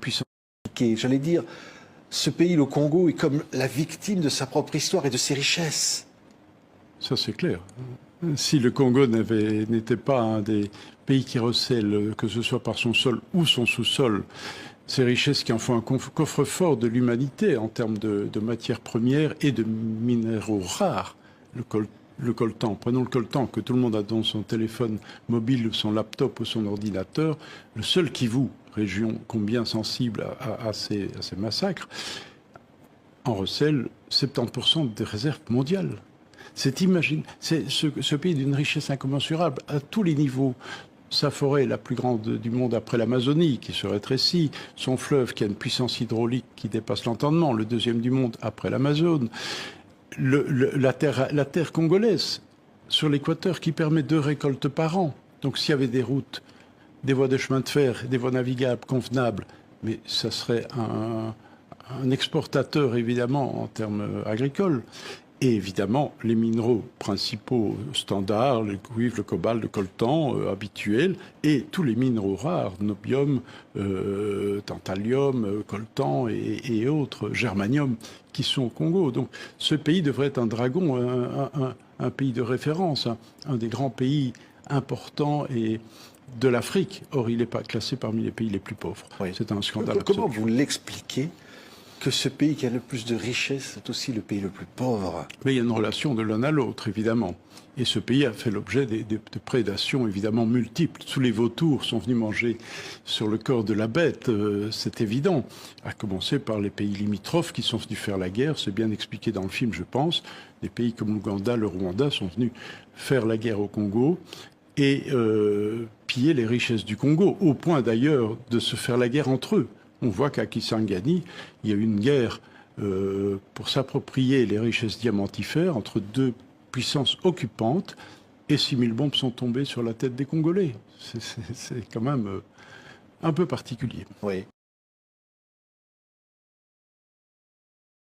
puissance. J'allais dire, ce pays, le Congo, est comme la victime de sa propre histoire et de ses richesses. Ça, c'est clair. Si le Congo n'était pas un des pays qui recèle, que ce soit par son sol ou son sous-sol, ces richesses qui en font un coffre-fort de l'humanité en termes de matières premières et de minéraux rares, le coltan. Prenons le coltan que tout le monde a dans son téléphone mobile ou son laptop ou son ordinateur. Le seul Kivu, région combien sensible à ces massacres, en recèle 70% des réserves mondiales. Ce pays d'une richesse incommensurable à tous les niveaux. Sa forêt, la plus grande du monde après l'Amazonie, qui se rétrécit. Son fleuve, qui a une puissance hydraulique qui dépasse l'entendement. Le deuxième du monde après l'Amazone. La terre congolaise, sur l'équateur, qui permet 2 récoltes par an. Donc s'il y avait des routes, des voies de chemin de fer, des voies navigables convenables, mais ça serait un exportateur, évidemment, en termes agricoles. Et évidemment, les minéraux principaux standards, le cuivre, le cobalt, le coltan habituels, et tous les minéraux rares, nobium, tantalium, coltan et autres, germanium, qui sont au Congo. Donc ce pays devrait être un dragon, un pays de référence, un des grands pays importants et de l'Afrique. Or, il n'est pas classé parmi les pays les plus pauvres. Oui. C'est un scandale absolu. Comment vous l'expliquez que ce pays qui a le plus de richesses est aussi le pays le plus pauvre? Mais il y a une relation de l'un à l'autre, évidemment. Et ce pays a fait l'objet de prédations, évidemment, multiples. Tous les vautours sont venus manger sur le corps de la bête, c'est évident. À commencer par les pays limitrophes qui sont venus faire la guerre, c'est bien expliqué dans le film, je pense. Des pays comme l'Ouganda, le Rwanda sont venus faire la guerre au Congo et piller les richesses du Congo, au point d'ailleurs de se faire la guerre entre eux. On voit qu'à Kisangani, il y a eu une guerre pour s'approprier les richesses diamantifères entre 2 puissances occupantes et 6000 bombes sont tombées sur la tête des Congolais. C'est quand même un peu particulier. Oui.